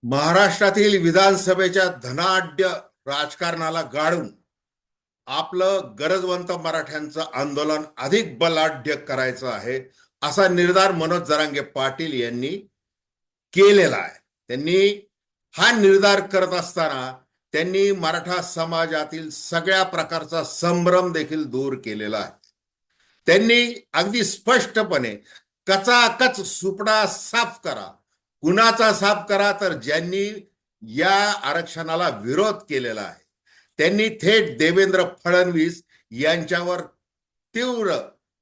महाराष्ट्रातील विधानसभेच्या धनाढ्य राजकारणाला गाडून आपलं गरजवंत मराठ्यांचं आंदोलन अधिक बलाढ्य करायचं आहे, असा निर्धार मनोज जरांगे पाटील यांनी केलेला आहे. त्यांनी हा निर्धार करत असताना त्यांनी मराठा समाजातील सगळ्या प्रकारचा संभ्रम देखील दूर केलेला आहे. त्यांनी अगदी स्पष्टपणे कचाकच सुपडा साफ करा. कुणाचा साफ करा? तर ज्यांनी या आरक्षणाला विरोध केलेला आहे. त्यांनी थेट देवेंद्र फडणवीस यांच्यावर तीव्र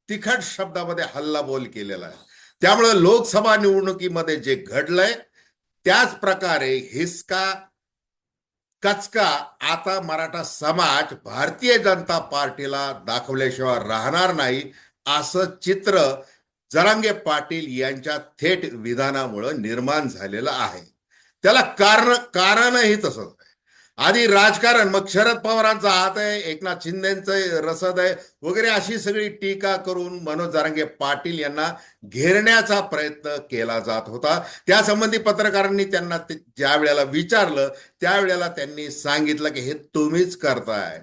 तिखट शब्दामध्ये हल्लाबोल केलेला आहे. त्यामुळे लोकसभा निवडणुकीमध्ये जे घडलंय त्याच प्रकारे हिसका कचका आता मराठा समाज भारतीय जनता पार्टीला दाखवल्याशिवाय राहणार नाही, असं चित्र जरांगे पाटील यांच्या थेट विधानामुळे निर्माण झालेलं आहे. त्याला कारणही तसंच आहे. आधी राजकारण, मग शरद पवारांचा हात आहे, एकनाथ शिंदेचं रसद आहे वगैरे अशी सगळी टीका करून मनोज जरांगे पाटील यांना घेरण्याचा प्रयत्न केला जात होता. त्यासंबंधी पत्रकारांनी त्यांना ज्या वेळेला विचारलं त्यावेळेला त्यांनी सांगितलं की हे तुम्हीच करताय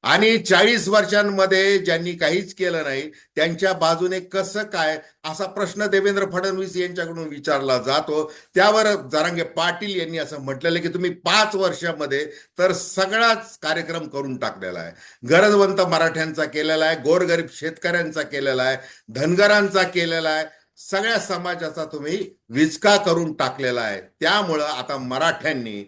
आणि 40 वर्षांमध्ये ज्यांनी काहीच केलं नाही त्यांच्या बाजूने कसं काय, असा प्रश्न देवेंद्र फडणवीस यांच्याकडून विचारला जातो. त्यावर जरांगे पाटील यांनी असं म्हटलेलं की तुम्ही 5 वर्षामध्ये तर सगळाच कार्यक्रम करून टाकलेला आहे. गरजवंत मराठ्यांचा केलेला आहे, गोरगरीब शेतकऱ्यांचा केलेला आहे, धनगरांचा केलेला आहे, सगळ्या समाजाचा तुम्ही विचका करून टाकलेला आहे. त्यामुळं आता मराठ्यांनी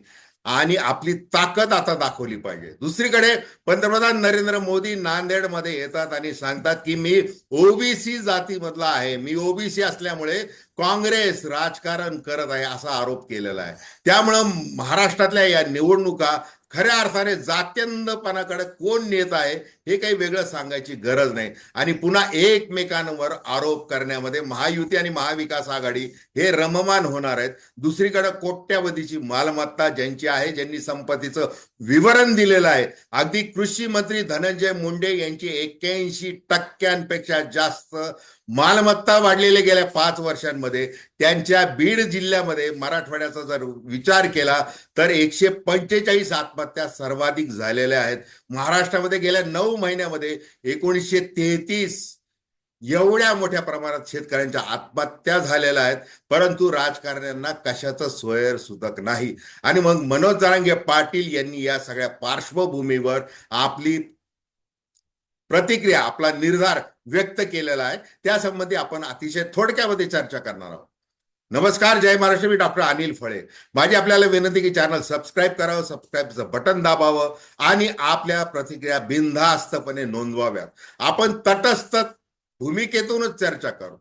आणि आपली ताकद आता दाखवली पाहिजे. दुसरीकडे पंतप्रधान नरेंद्र मोदी नांदेडमध्ये येतात आणि सांगतात की मी ओबीसी जातीमधला आहे, मी ओबीसी असल्यामुळे काँग्रेस राजकारण करत आहे, असा आरोप केलेला आहे. त्यामुळं महाराष्ट्रातल्या या निवडणुका खऱ्या अर्थाने जात्यंधपणाकडे कोण नेत आहे हे काही वेगळं सांगायची गरज नाही. आणि पुन्हा एकमेकांवर आरोप करण्यामध्ये महायुती आणि महाविकास आघाडी हे रममान होणार आहेत. दुसरीकडे कोट्यावधीची मालमत्ता ज्यांची आहे, ज्यांनी संपत्तीचं विवरण दिलेलं आहे, अगदी कृषी मंत्री धनंजय मुंडे यांची 81% जास्त मालमत्ता वाढलेली गेल्या 5 वर्षांमध्ये. त्यांच्या बीड जिल्ह्यामध्ये मराठवाड्याचा जर विचार केला तर 145 आत्महत्या सर्वाधिक झालेल्या आहेत. महाराष्ट्रामध्ये गेल्या 9 महिन्यामध्ये 1933 एवढ्या मोठ्या प्रमाणात शेतकऱ्यांच्या आत्महत्या झालेल्या आहेत. परंतु राजकारण्यांना कशाचं सोयर सुतक नाही. आणि मग मनोज जरांगे पाटील यांनी या सगळ्या पार्श्वभूमीवर आपली प्रतिक्रिया, आपला निर्धार व्यक्त केलेला आहे. त्यासंबंधी आपण अतिशय थोडक्यामध्ये चर्चा करणार आहोत. नमस्कार, जय महाराष्ट्र. मी डॉक्टर अनिल फळे. माझी आपल्याला विनंती की चॅनल सबस्क्राईब करावं, सबस्क्राईबचं बटन दाबावं आणि आपल्या प्रतिक्रिया बिनधास्तपणे नोंदवाव्यात. आपण तटस्थ भूमिकेतूनच चर्चा करू.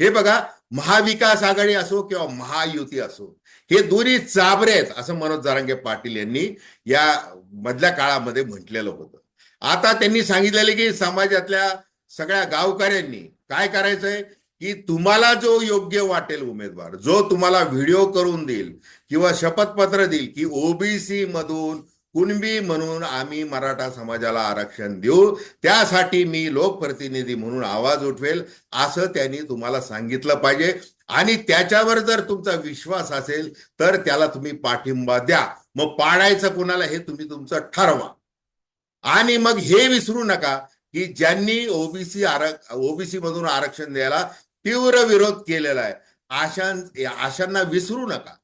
हे बघा, महाविकास आघाडी असो किंवा महायुती असो, हे दोन्ही चाबरे आहेत असं मनोज जरांगे पाटील यांनी या मधल्या काळामध्ये म्हटलेलं होतं. आता त्यांनी सांगितलेले की समाजातल्या सगळ्या गावकऱ्यांनी काय करायचंय की तुम्हाला जो योग्य वाटेल उमेदवार, जो तुम्हाला व्हिडिओ करून देईल किंवा शपथपत्र देईल की ओबीसी मधून कुणबी म्हणून आम्ही मराठा समाजाला आरक्षण देऊ, त्यासाठी मी लोकप्रतिनिधी म्हणून आवाज उठवेल, असं त्यांनी तुम्हाला सांगितलं पाहिजे. आणि त्याच्यावर जर तुमचा विश्वास असेल तर त्याला तुम्ही पाठिंबा द्या. मग पाडायचं कुणाला हे तुम्ही तुमचं ठरवा. आणि मग हे विसरू नका की ज्यांनी ओबीसी मधून आरक्षण द्यायला तीव्र विरोध केलेला आहे, अशांना विसरू नका.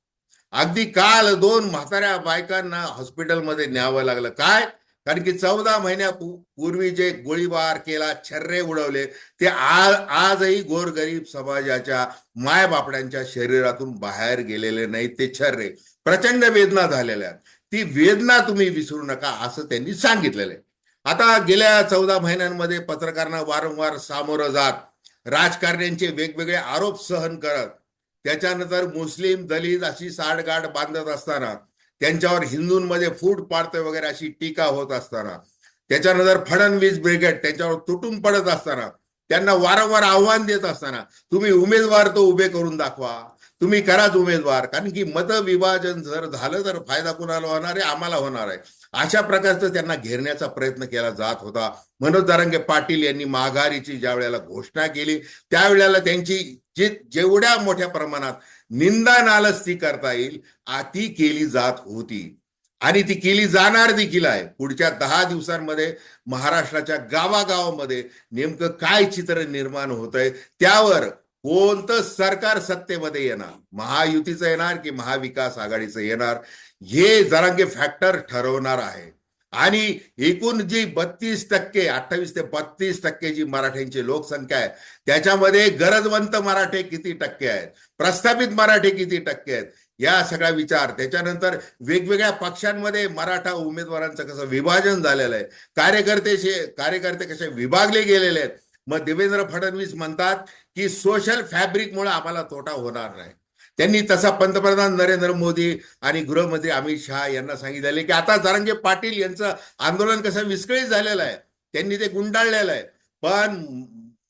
अगदी काल 2 म्हाताऱ्या बायकांना हॉस्पिटलमध्ये न्यावं लागलं. काय? कारण की 14 महिन्यापूर्वी जे गोळीबार केला, छर्रे उडवले, ते आजही गोरगरीब समाजाच्या मायबापड्यांच्या शरीरातून बाहेर गेलेले नाहीत. ते छर्रे प्रचंड वेदना झालेल्या आहेत. ती वेदना तुम्ही विसरू नका, असं त्यांनी सांगितलेलं आहे. आता गेल्या 14 महिन्यांमध्ये पत्रकारांना वारंवार सामोरं जात राजकारण्यांचे वेगवेगळे आरोप सहन करत, त्याच्यानंतर मुस्लिम दलित अशी साठगाठ बांधत असताना, त्यांच्यावर हिंदूंमध्ये फूट पाडतोय वगैरे अशी टीका होत असताना, त्याच्यानंतर फडणवीस ब्रिगेड त्यांच्यावर तुटून पडत असताना, त्यांना वारंवार आव्हान देत असताना, तुम्ही उमेदवार तो उभे करून दाखवा, तुम्ही कराच उमेदवार, कारण की मतविभाजन जर झालं तर फायदा कुणाला होणार आहे? आम्हाला होणार आहे. अशा प्रकारचं त्यांना घेरण्याचा प्रयत्न केला जात होता. मनोज जरांगे पाटील यांनी माघारीची ज्या वेळेला घोषणा केली त्यावेळेला त्यांची जेवढ्या मोठ्या प्रमाणात निंदा नालस्ती करता येईल ती केली जात होती आणि ती केली जाणार देखील आहे. पुढच्या 10 दिवसांमध्ये महाराष्ट्राच्या गावागावामध्ये नेमकं काय चित्र निर्माण होत आहे त्यावर कोणतं सरकार सत्तेमध्ये येणार, महायुतीचं येणार की महाविकास आघाडीचं येणार, हे जरांगे फॅक्टर ठरवणार आहे. आणि एकूण जी 32%, 28 ते 32% जी मराठ्यांची लोकसंख्या आहे त्याच्यामध्ये गरजवंत मराठे किती टक्के आहेत, प्रस्थापित मराठे किती टक्के आहेत, या सगळा विचार. त्याच्यानंतर वेगवेगळ्या पक्षांमध्ये मराठा उमेदवारांचं कसं विभाजन झालेलं आहे, कार्यकर्ते कसे विभागले गेलेले आहेत. मग देवेंद्र फडणवीस म्हणतात की सोशल फॅब्रिकमुळे आम्हाला तोटा होणार नाही. त्यांनी तसा पंतप्रधान नरेंद्र मोदी आणि गृहमंत्री अमित शहा यांना सांगितले की आता जरांगे पाटील यांचं आंदोलन कसं विस्कळीत झालेलं आहे, त्यांनी ते गुंडाळलेलं आहे. पण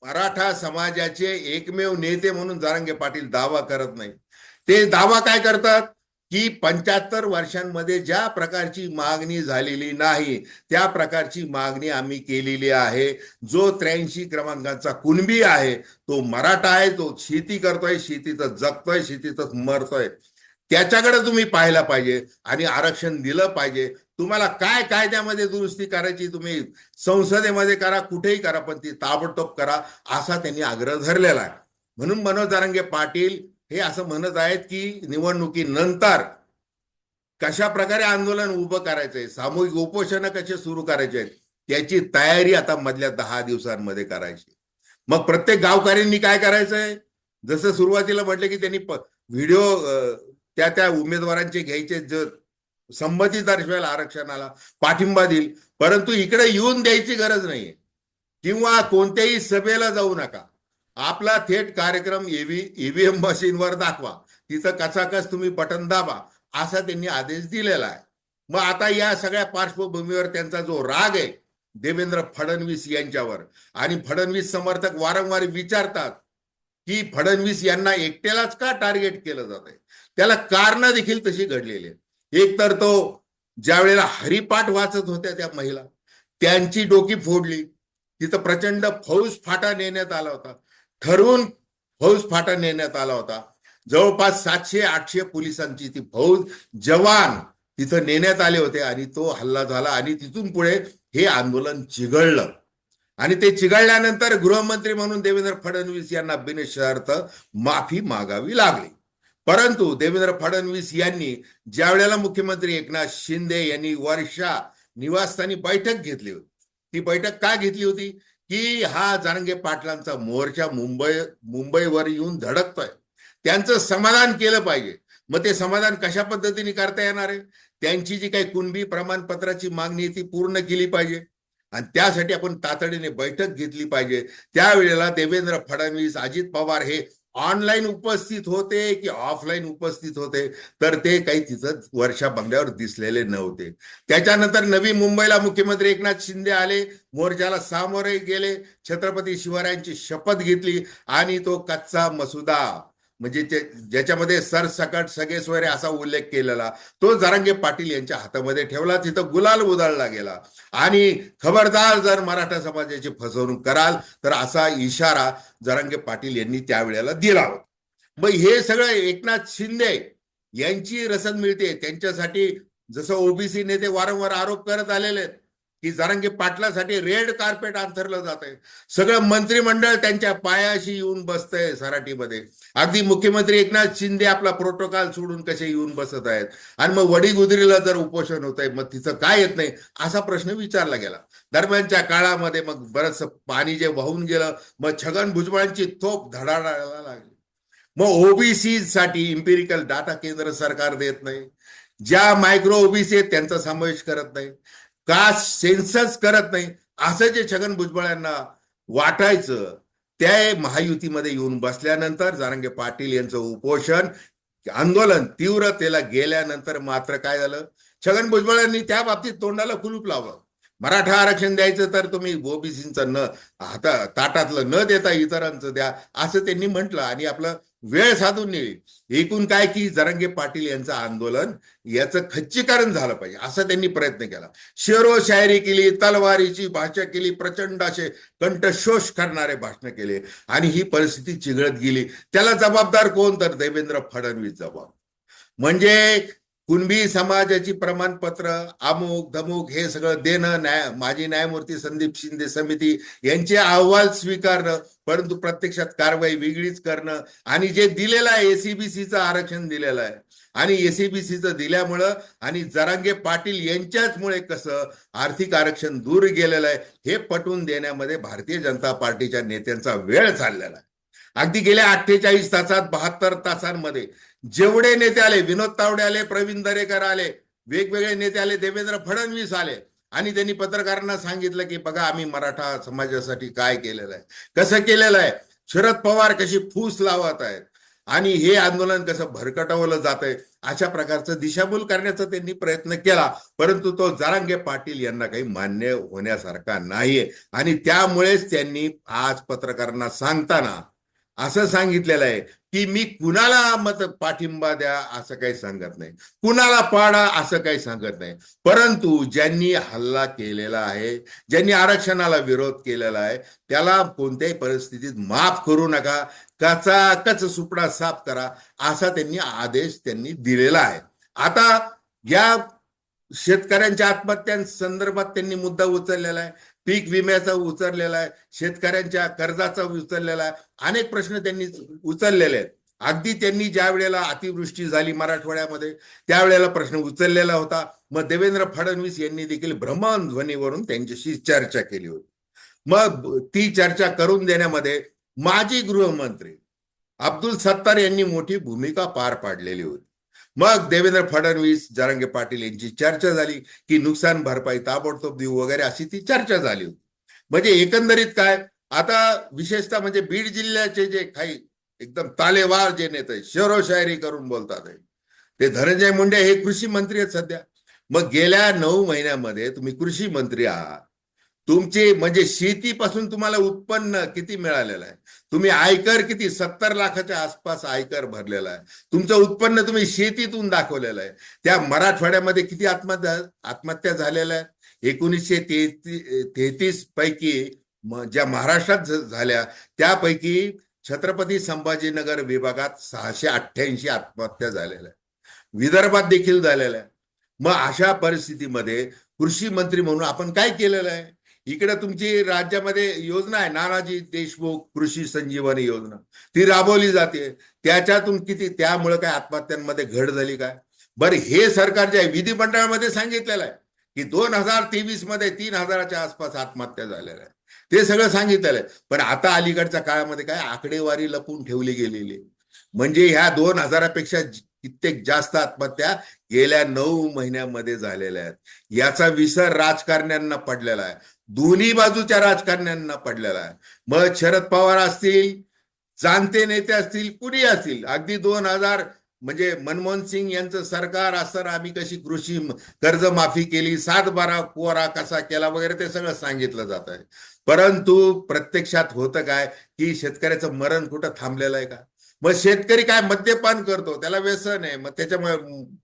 मराठा समाजाचे एकमेव नेते म्हणून जरांगे पाटील दावा करत नाही. ते दावा काय करतात की 75 वर्षांमध्ये ज्या प्रकारची मागणी झालेली नाही त्या प्रकारची मागणी आम्ही केलेली आहे. जो 83 क्रमांकाचा कुणबी आहे तो मराठा आहे, तो शेती करतोय, शेतीचं जगतोय, शेतीतच मरतोय, त्याच्याकडे तुम्ही पाहायला पाहिजे आणि आरक्षण दिलं पाहिजे. तुम्हाला काय कायद्यामध्ये दुरुस्ती करायची तुम्ही संसदेमध्ये करा, कुठेही करा, पण ती ताबडतोब करा, असा त्यांनी आग्रह धरलेला आहे. म्हणून मनोज जरांगे पाटील हे असं म्हणत आहेत की निवडणुकीनंतर कशा प्रकारे आंदोलन उभं करायचंय, सामूहिक उपोषण कसे सुरू करायचे आहेत, त्याची तयारी आता मधल्या 10 दिवसांमध्ये करायची. मग प्रत्येक गावकऱ्यांनी काय करायचंय, जसं सुरुवातीला म्हटलं की त्यांनी व्हिडिओ त्या उमेदवारांचे घ्यायचे, जर संमती दर्शवायला आरक्षणाला पाठिंबा देईल, परंतु इकडे येऊन द्यायची गरज नाहीये किंवा कोणत्याही सभेला जाऊ नका. आपला थेट कार्यक्रम ईव्हीएम मशीनवर दाखवा, तिथं कचाकच तुम्ही बटन दाबा, असा त्यांनी आदेश दिलेला आहे. मग आता या सगळ्या पार्श्वभूमीवर त्यांचा जो राग आहे देवेंद्र फडणवीस यांच्यावर, आणि फडणवीस समर्थक वारंवार विचारतात की फडणवीस यांना एकट्यालाच का टार्गेट केलं जात आहे, त्याला कारण देखील तशी घडलेली आहे. एक तर तो ज्या वेळेला हरिपाठ वाचत होत्या त्या महिला, त्यांची डोकी फोडली, तिथं प्रचंड फौज फाटा नेण्यात आला होता, ठरवून फौज फाटा नेण्यात आला होता. जवळपास 700-800 पोलिसांची ती फौज जवान तिथं नेण्यात आले होते आणि तो हल्ला झाला आणि तिथून पुढे हे आंदोलन चिघळलं. आणि ते चिघळल्यानंतर गृहमंत्री म्हणून देवेंद्र फडणवीस यांना बिनशर्त माफी मागावी लागली. परंतु देवेंद्र फडणवीस यांनी ज्या वेळेला मुख्यमंत्री एकनाथ शिंदे यांनी वर्षा निवासस्थानी बैठक घेतली होती, ती बैठक का घेतली होती की हा जरांगे पाटलांचा मोर्चा मुंबईवर येऊन धडकतोय, त्यांचं समाधान केलं पाहिजे. मग ते समाधान कशा पद्धतीने करता येणार आहे, त्यांची जी काही कुणबी प्रमाणपत्राची मागणी आहे ती पूर्ण केली पाहिजे आणि त्यासाठी आपण तातडीने बैठक घेतली पाहिजे. त्यावेळेला देवेंद्र फडणवीस, अजित पवार हे ऑनलाईन उपस्थित होते की ऑफलाईन उपस्थित होते, तर ते काही तिथं वर्षा बंगल्यावर दिसलेले नव्हते. त्याच्यानंतर नवी मुंबईला मुख्यमंत्री एकनाथ शिंदे आले, मोर्चाला सामोरे गेले, छत्रपती शिवरायांची शपथ घेतली आणि तो कच्चा मसुदा म्हणजे ज्याच्यामध्ये सरसकट सगळे सोयरे असा उल्लेख केलेला तो जरांगे पाटील यांच्या हातामध्ये ठेवला, तिथं गुलाल उधळला गेला आणि खबरदार जर मराठा समाजाची फसवणूक कराल तर असा इशारा जरांगे पाटील यांनी त्यावेळेला दिला होता. मग हे सगळं एकनाथ शिंदे यांची रसद मिळते त्यांच्यासाठी. जसं ओबीसी नेते वारंवार आरोप करत आलेले आहेत की जरांगे पाटलासाठी रेड कार्पेट अंथरलं जात आहे, सगळं मंत्रिमंडळ त्यांच्या पायाशी येऊन बसतंय सराटीमध्ये. अगदी मुख्यमंत्री एकनाथ शिंदे आपला प्रोटोकॉल सोडून कसे येऊन बसत आहेत. आणि मग वडीगुजरीला जर उपोषण होत आहे मग तिथं काय येत नाही असा प्रश्न विचारला गेला. दरम्यानच्या काळामध्ये मग बरंच पाणी जे वाहून गेलं, मग छगन भुजबळांची तोफ धडाडायला लागली. मग ओबीसी साठी इम्पिरिकल डाटा केंद्र सरकार देत नाही, ज्या मायक्रो ओबीसी आहेत त्यांचा समावेश करत नाही, कास्ट सेन्सस करत नाही, असं जे छगन भुजबळांना वाटायचं त्या महायुतीमध्ये येऊन बसल्यानंतर जरांगे पाटील यांचं उपोषण आंदोलन तीव्रतेला गेल्यानंतर मात्र काय झालं, छगन भुजबळांनी त्या बाबतीत तोंडाला कुलूप लावलं. मराठा आरक्षण द्यायचं तर तुम्ही ओबीसीचं न ताटातलं न देता इतरांचं द्या असं त्यांनी म्हटलं आणि आपलं वेळ साधून नेली. एकूण काय की जरांगे पाटील यांचं आंदोलन याचं खच्चीकरण झालं पाहिजे असा त्यांनी प्रयत्न केला. शेरो शायरी केली, तलवारीची भाषा केली, प्रचंड असे कंठशोष करणारे भाषण केले आणि ही परिस्थिती चिघळत गेली. त्याला जबाबदार कोण? तर देवेंद्र फडणवीस जबाबदार. म्हणजे कुणबी समाजाची प्रमाणपत्र अमुक धमुक हे सगळं देणं, माजी न्यायमूर्ती संदीप शिंदे समिती यांचे अहवाल स्वीकारणं, परंतु प्रत्यक्षात कारवाई वेगळीच करणं आणि जे दिलेलं आहे एसीबीसीचं आरक्षण दिलेलं आहे आणि एसीबीसीचं दिल्यामुळं आणि जरांगे पाटील यांच्याचमुळे कसं आर्थिक आरक्षण दूर गेलेलं आहे हे पटवून देण्यामध्ये भारतीय जनता पार्टीच्या नेत्यांचा वेळ चाललेला आहे. अगदी गेल्या 48 तासात 72 तासांमध्ये जेवढे नेते आले, विनोद तावडे आले, प्रवीण दरेकर आले, वेगवेगळे नेते आले, देवेंद्र फडणवीस आले आणि त्यांनी पत्रकारांना सांगितलं की बघा आम्ही मराठा समाजासाठी काय केलेलं आहे, कसं केलेलं आहे, शरद पवार कशी फूस लावत आहेत आणि हे आंदोलन कसं भरकटवलं जात आहे अशा प्रकारचं दिशाभूल करण्याचा त्यांनी प्रयत्न केला. परंतु तो जरांगे पाटील यांना काही मान्य होण्यासारखा नाहीये आणि त्यामुळेच त्यांनी आज पत्रकारांना सांगताना असं सांगितलेलं आहे की मी कुणाला पाठिंबा द्या असं काही सांगत नाही, कुणाला पाडा असं काही सांगत नाही, परंतु ज्यांनी हल्ला केलेला आहे, ज्यांनी आरक्षणाला विरोध केलेला आहे त्याला कोणत्याही परिस्थितीत माफ करू नका, कच सुपडा साफ करा असा त्यांनी आदेश त्यांनी दिलेला आहे. आता या शेतकऱ्यांच्या आत्महत्यांसंदर्भात त्यांनी मुद्दा उचललेला आहे, पीक विम्याचा उचललेला आहे, शेतकऱ्यांच्या कर्जाचा उचललेला आहे, अनेक प्रश्न त्यांनी उचललेले आहेत. अगदी त्यांनी ज्या वेळेला अतिवृष्टी झाली मराठवाड्यामध्ये त्यावेळेला प्रश्न उचललेला होता. मग देवेंद्र फडणवीस यांनी देखील भ्रमणध्वनीवरून त्यांच्याशी चर्चा केली होती. मग ती चर्चा करून देण्यामध्ये माजी गृहमंत्री अब्दुल सत्तार यांनी मोठी भूमिका पार पाडलेली होती. मग देवेंद्र फडणवीस जरांगे पाटील यांची चर्चा झाली की नुकसान भरपाई ताबडतोब देऊ वगैरे अशी ती चर्चा झाली होती. म्हणजे एकंदरीत काय आता विशेषतः म्हणजे बीड जिल्ह्याचे जे काही एकदम तालेवार जे नेते शेरो शायरी करून बोलतात ते धनंजय मुंडे हे कृषी मंत्री आहेत सध्या. मग गेल्या 9 महिन्यामध्ये तुम्ही कृषी मंत्री आहात, तुमचे म्हणजे शेतीपासून तुम्हाला उत्पन्न किती मिळालेलं आहे, तुम्ही आयकर किती 70 लाखाच्या आसपास आयकर भरलेला आहे, तुमचं उत्पन्न तुम्ही शेतीतून दाखवलेलं आहे. त्या मराठवाड्यामध्ये किती आत्महत्या झालेल्या आहेत? 1933 पैकी ज्या महाराष्ट्रात झाल्या त्यापैकी छत्रपती संभाजीनगर विभागात 688 आत्महत्या झालेल्या आहेत, विदर्भात देखील झालेल्या आहे. मग अशा परिस्थितीमध्ये कृषी मंत्री म्हणून आपण काय केलेलं आहे? इकडे तुमची राज्यामध्ये योजना आहे नानाजी देशमुख कृषी संजीवनी योजना, ती राबवली जाते. त्याच्यातून किती त्यामुळे काय आत्महत्यांमध्ये घट झाली काय? बरं हे सरकार जे आहे विधिमंडळामध्ये सांगितलेलं आहे की 2023 मध्ये 3000च्या आसपास आत्महत्या झालेल्या आहे, ते सगळं सांगितलेलं आहे. पण आता अलीकडच्या काळामध्ये काय आकडेवारी लपून ठेवली गेलेली, म्हणजे ह्या 2000पेक्षा कित्येक जास्त आत्महत्या गेल्या 9 महिन्यामध्ये झालेल्या आहेत. याचा विसर राजकारण्यांना पडलेला आहे, दोन्ही बाजूच्या राजकारण्यांना पडलेला आहे. मग शरद पवार असतील, जाणते नेते असतील, कुणी असतील, अगदी 2000 म्हणजे मनमोहन सिंग यांचं सरकार असताना आम्ही कशी कृषी कर्जमाफी केली, 7/12 कोरा कसा केला वगैरे ते सगळं सांगितलं जात आहे. परंतु प्रत्यक्षात होतं काय की शेतकऱ्याचं मरण कुठं थांबलेलं आहे का? मग शेतकरी काय मद्यपान करतो, त्याला व्यसन आहे, मग त्याच्यामुळे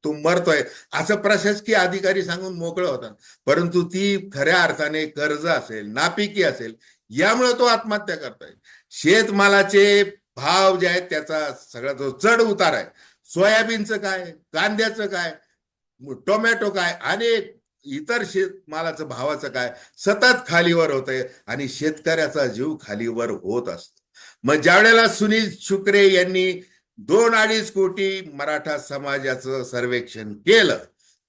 तो मरतोय असं प्रशासकीय अधिकारी सांगून मोकळं होतात. परंतु ती खऱ्या अर्थाने कर्ज असेल, नापिकी असेल, यामुळे तो आत्महत्या करतोय. शेतमालाचे भाव जे आहेत त्याचा सगळा जो चढ उतार आहे, सोयाबीनचं काय, कांद्याचं काय, टोमॅटो काय, अनेक इतर शेतमालाचं भावाचं काय सतत खालीवर होतंय आणि शेतकऱ्याचा जीव खालीवर होत असतो. मग ज्यावेळेला सुनील शुक्रे यांनी 2-2.5 कोटी मराठा समाजाचं सर्वेक्षण केलं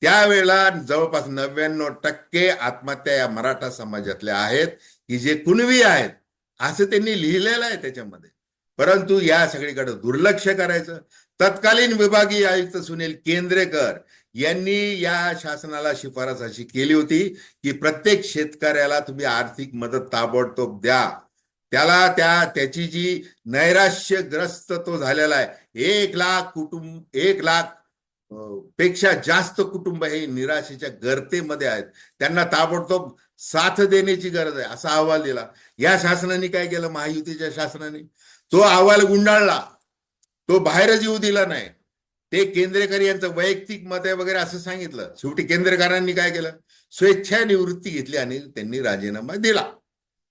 त्यावेळेला जवळपास 99% आत्महत्या या मराठा समाजातल्या आहेत की जे कुणबी आहेत असं त्यांनी लिहिलेलं आहे त्याच्यामध्ये. परंतु या सगळीकडे दुर्लक्ष करायचं. तत्कालीन विभागीय आयुक्त सुनील केंद्रेकर यांनी या शासनाला शिफारस अशी केली होती की प्रत्येक शेतकऱ्याला तुम्ही आर्थिक मदत ताबडतोब द्या. त्याला त्याची जी नैराश्यग्रस्त तो झालेला आहे, 1 लाख पेक्षा जास्त कुटुंब हे निराशेच्या गर्तेमध्ये आहेत, त्यांना ताबडतोब साथ देण्याची गरज आहे असा अहवाल दिला. या शासनाने काय केलं, महायुतीच्या शासनाने तो अहवाल गुंडाळला तो बाहेरच येऊ दिला नाही. ते केंद्रेकर यांचं वैयक्तिक मत आहे वगैरे असं सांगितलं. शेवटी केंद्रेकरांनी काय केलं, स्वेच्छा निवृत्ती घेतली आणि त्यांनी राजीनामा दिला.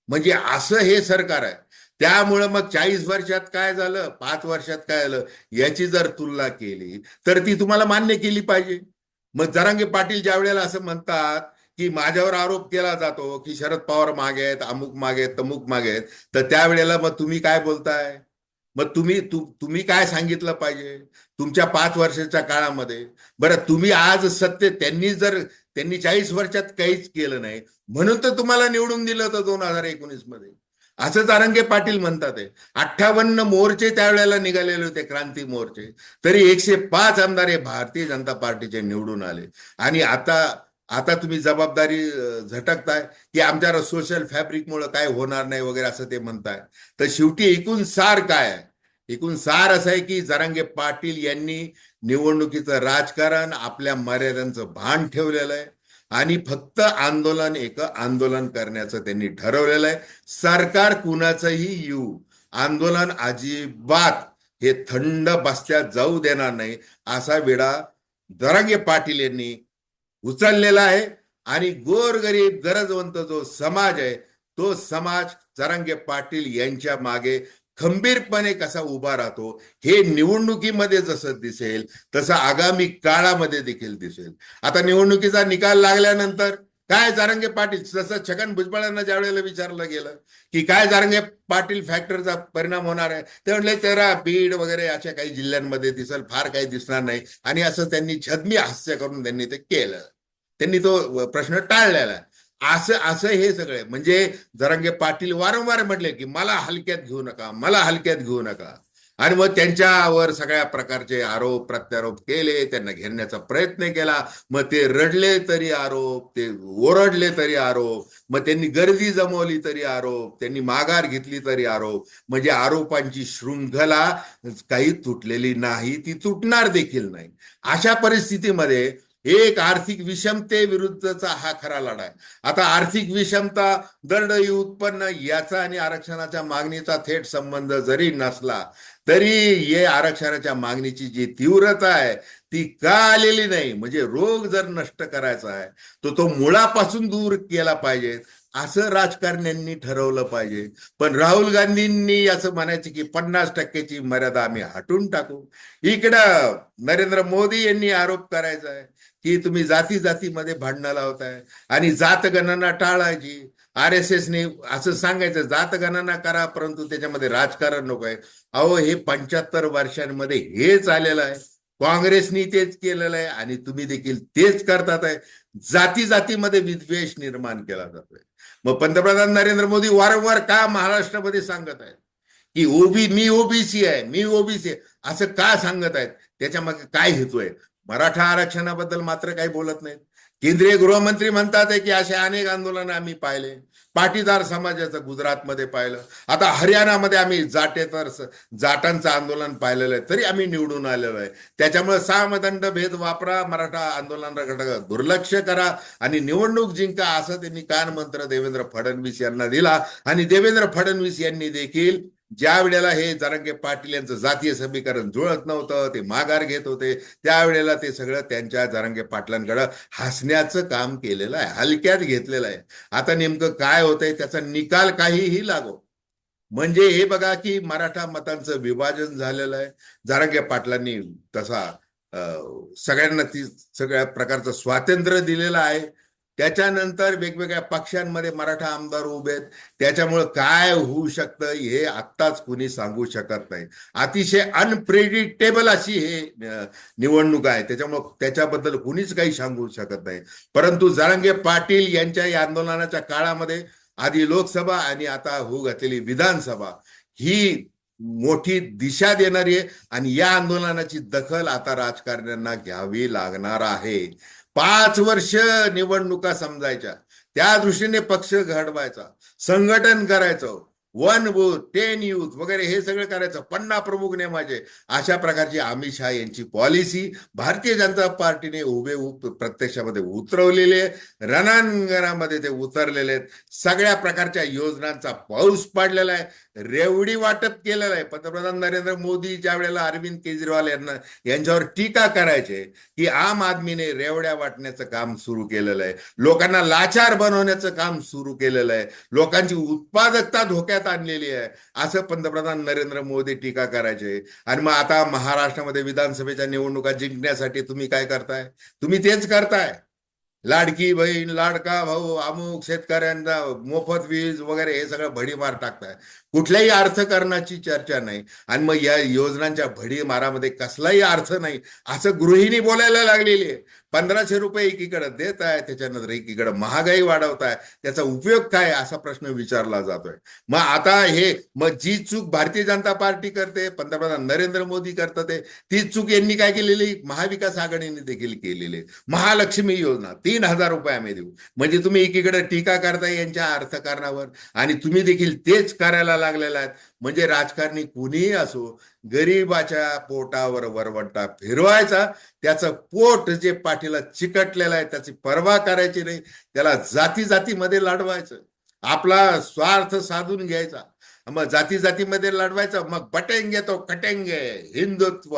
म्हणजे असं हे सरकार आहे. त्यामुळं मग 40 वर्षात काय झालं, 5 वर्षात काय झालं, याची जर तुलना केली तर ती तुम्हाला मान्य केली पाहिजे. मग जरांगे पाटील ज्या वेळेला असं म्हणतात की माझ्यावर आरोप केला जातो की शरद पवार मागे आहेत, अमुक मागे आहेत, तमुक मागे आहेत, तर त्यावेळेला मग तुम्ही काय बोलताय? मग तुम्ही काय सांगितलं पाहिजे तुमच्या 5 वर्षाच्या काळामध्ये? बरं, तुम्ही आज सत्य, त्यांनी 40 वर्षात काहीच केलं नाही म्हणून तर तुम्हाला निवडून दिलं होतं 2019 मध्ये. असं तारंगे पाटील म्हणतात आहे. 58 मोर्चे त्यावेळेला निघालेले होते, क्रांती मोर्चे, तरी 105 आमदार हे भारतीय जनता पार्टीचे निवडून आले. आणि आता आता तुम्ही जबाबदारी झटकताय की आमच्या सोशल फॅब्रिकमुळे काय होणार नाही वगैरे असं ते म्हणताय. तर शेवटी एकूण सार काय आहे? एकूण सार असं आहे की जरांगे पाटील यांनी निवडणुकीचं राजकारण, आपल्या मर्यादांचं भान ठेवलेलं आहे आणि फक्त आंदोलन करण्याचं त्यांनी ठरवलेलं आहे. सरकार कुणाचंही येऊ, आंदोलन अजिबात हे थंड बसत्यात जाऊ देणार नाही, असा विडा जरांगे पाटील यांनी उचललेला आहे. आणि गोरगरीब गरजवंत जो समाज आहे, तो समाज जरांगे पाटील यांच्या मागे खंबीरपणे कसा उभा राहतो हे निवडणुकीमध्ये जसं दिसेल तसं आगामी काळामध्ये देखील दिसेल. आता निवडणुकीचा निकाल लागल्यानंतर काय जरांगे पाटील, जसं छगन भुजबळांना ज्या वेळेला विचारलं गेलं की काय जरांगे पाटील फॅक्टरचा परिणाम होणार आहे, ते म्हणले तेरा बीड वगैरे अशा काही जिल्ह्यांमध्ये दिसेल, फार काही दिसणार नाही. आणि असं त्यांनी छद्मी हास्य करून त्यांनी ते केलं, त्यांनी तो प्रश्न टाळलेला आहे. असं असं हे सगळे म्हणजे जरांगे पाटील वारंवार म्हटले की मला हलक्यात घेऊ नका, मला हलक्यात घेऊ नका. आणि मग त्यांच्यावर सगळ्या प्रकारचे आरोप प्रत्यारोप केले, त्यांना घेरण्याचा प्रयत्न केला. मग ते रडले तरी आरोप, ते ओरडले तरी आरोप, मग त्यांनी गर्दी जमवली तरी आरोप, त्यांनी माघार घेतली तरी आरोप. म्हणजे आरोपांची शृंखला काही तुटलेली नाही, ती तुटणार देखील नाही. अशा परिस्थितीमध्ये एक आर्थिक विषमते विरुद्धचा हा खरा लढा आहे. आता आर्थिक विषमता, दरडोई उत्पन्न याचा आणि आरक्षणाच्या मागणीचा थेट संबंध जरी नसला तरी हे आरक्षणाच्या मागणीची जी तीव्रता आहे ती का आलेली नाही, म्हणजे रोग जर नष्ट करायचा आहे तर तो मुळापासून दूर केला पाहिजे, असं राजकारण्यांनी ठरवलं पाहिजे. पण राहुल गांधींनी असं म्हणायचं की 50%ची मर्यादा आम्ही हटून टाकू. इकडं नरेंद्र मोदी यांनी आरोप करायचा आहे की तुम्ही जाती जातीमध्ये भांडणं लावताय आणि जातगणना टाळायची. RSSने असं सांगायचं जातगणना करा परंतु त्याच्यामध्ये राजकारण नको आहे. अहो, हे 75 वर्षांमध्ये हेच आलेलं आहे, काँग्रेसनी तेच केलेलं आहे आणि तुम्ही देखील तेच करतात आहे. जाती जातीमध्ये विद्वेष निर्माण केला जातोय. मग पंतप्रधान नरेंद्र मोदी वारंवार का महाराष्ट्रामध्ये सांगत आहेत की मी ओबीसी आहे, मी ओबीसी आहे, असं का सांगत आहेत? त्याच्या मागे काय हेतू आहे? मराठा आरक्षणाबद्दल मात्र काही बोलत नाहीत. केंद्रीय गृहमंत्री म्हणतात की असे अनेक आंदोलन आम्ही पाहिले, पाटीदार समाजाचं गुजरातमध्ये पाहिलं, आता हरियाणामध्ये आम्ही जाटांचं आंदोलन पाहिलेलं आहे, तरी आम्ही निवडून आलेलो आहे. त्याच्यामुळे सामदंड भेद वापरा, मराठा आंदोलनाकडे दुर्लक्ष करा आणि निवडणूक जिंका, असं त्यांनी कानमंत्र देवेंद्र फडणवीस यांना दिला. आणि देवेंद्र फडणवीस यांनी देखील ज्या वेळेला हे जरांगे पाटील यांचं जातीय समीकरण जुळत नव्हतं, ते माघार घेत होते, त्यावेळेला ते सगळं त्यांच्या जरांगे पाटलांकडे हसण्याचं काम केलेलं आहे, हलक्यात घेतलेलं आहे. आता नेमकं काय होतंय त्याचा निकाल काहीही लागो, म्हणजे हे बघा की मराठा मतांचं विभाजन झालेलं आहे. जरांगे पाटलांनी तसा सगळ्यांना सगळ्या प्रकारचं स्वातंत्र्य दिलेलं आहे. त्याच्यानंतर वेगवेगळ्या पक्षांमध्ये मराठा आमदार उभे आहेत. त्याच्यामुळं काय होऊ शकतं हे आत्ताच कुणी सांगू शकत नाही. अतिशय अनप्रेडिक्टेबल अशी हे निवडणूक आहे, त्याच्यामुळं त्याच्याबद्दल कुणीच काही सांगू शकत नाही. परंतु जरांगे पाटील यांच्या या आंदोलनाच्या काळामध्ये आधी लोकसभा आणि आता होऊ घातलेली विधानसभा ही मोठी दिशा देणारी आहे आणि या आंदोलनाची दखल आता राजकारण्यांना घ्यावी लागणार आहे. 5 वर्ष निवडणुका समजायच्या, त्या दृष्टीने पक्ष घडवायचा, संघटन करायचं, 1 बूथ 10 युथ वगैरे हे सगळं करायचं, 50 प्रमुख नेमाचे, अशा प्रकारची अमित शहा यांची पॉलिसी भारतीय जनता पार्टीने प्रत्यक्षामध्ये उतरवलेली आहे. रणांगणामध्ये ते उतरलेले आहेत. सगळ्या प्रकारच्या योजनांचा पाऊस पडलेला आहे. रेवडी वाटप केलेलं आहे. पंतप्रधान नरेंद्र मोदी ज्या वेळेला अरविंद केजरीवाल यांच्यावर टीका करायचे की आम आदमीने रेवड्या वाटण्याचं काम सुरू केलेलं आहे, लोकांना लाचार बनवण्याचं काम सुरू केलेलं आहे, लोकांची उत्पादकता धोक्यात आणलेली आहे, असं पंतप्रधान नरेंद्र मोदी टीका करायचे. आणि मग आता महाराष्ट्रामध्ये विधानसभेच्या निवडणुका जिंकण्यासाठी तुम्ही काय करताय? तुम्ही तेच करताय. लाडकी बहीण, लाडका भाऊ, अमुक, शेतकऱ्यांना मोफत वीज वगैरे हे सगळं भडीमार टाकताय. कुठल्याही अर्थकारणाची चर्चा नाही. आणि मग या योजनांच्या भडीमारामध्ये कसलाही अर्थ नाही असं गृहिणी बोलायला लागलेली आहे. 1500 रुपये एकीकडे देत आहे, त्याच्यानंतर एकीकडे महागाई वाढवताय, त्याचा उपयोग काय असा प्रश्न विचारला जातोय. मग आता मग जी चूक भारतीय जनता पार्टी करते, पंतप्रधान नरेंद्र मोदी करतात, तीच चूक यांनी काय केलेली, महाविकास आघाडीने देखील केलेली. महालक्ष्मी योजना 3,000 रुपये आम्ही देऊ, म्हणजे तुम्ही एकीकडे टीका करताय यांच्या अर्थकारणावर आणि तुम्ही देखील तेच करायला लागलेला आहेत. म्हणजे राजकारणी कुणीही असो, गरीबाच्या पोटावर वरवंटा फिरवायचा, त्याचं पोट जे पाठीला चिकटलेलं आहे त्याची पर्वा करायची नाही, त्याला जाती जातीमध्ये लढवायचं, आपला स्वार्थ साधून घ्यायचा. मग जाती जातीमध्ये लढवायचं, मग बटेंगे तो कटेंगे, हिंदुत्व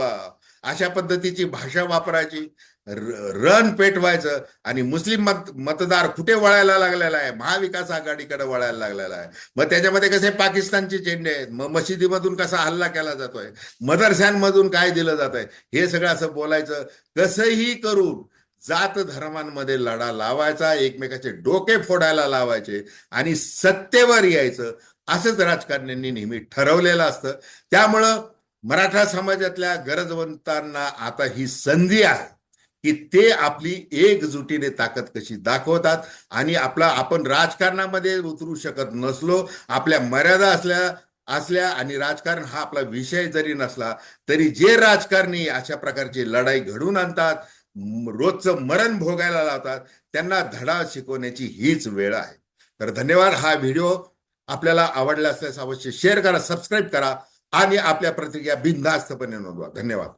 अशा पद्धतीची भाषा वापरायची, रण पेटवायचं. आणि मुस्लिम मतदार कुठे वळायला लागलेला आहे? महाविकास आघाडीकडे वळायला लागलेला आहे. मग त्याच्यामध्ये कसे पाकिस्तानचे झेंडे आहेत, मग मशिदीमधून कसा हल्ला केला जातोय, मदरशांमधून काय दिलं जात आहे, हे सगळं असं बोलायचं. कसंही करून जात धर्मांमध्ये लढा लावायचा, एकमेकाचे डोके फोडायला लावायचे आणि सत्तेवर यायचं, असंच राजकारण्यांनी नेहमी ठरवलेलं असतं. त्यामुळं मराठा समाजातल्या गरजवंतांना आता ही संधी आहे की ते आपली एकजुटीने ताकद कशी दाखवतात. आणि आपण राजकारणामध्ये उतरू शकत नसलो, आपल्या मर्यादा असल्या आणि राजकारण हा आपला विषय जरी नसला तरी जे राजकारणी अशा प्रकारची लढाई घडवून आणतात, रोजचं मरण भोगायला लावतात, त्यांना धडा शिकवण्याची हीच वेळ आहे. तर धन्यवाद. हा व्हिडिओ आपल्याला आवडला असल्यास अवश्य शेअर करा, सबस्क्राईब करा आणि आपल्या प्रतिक्रिया बिनधास्तपणे नोंदवा. धन्यवाद.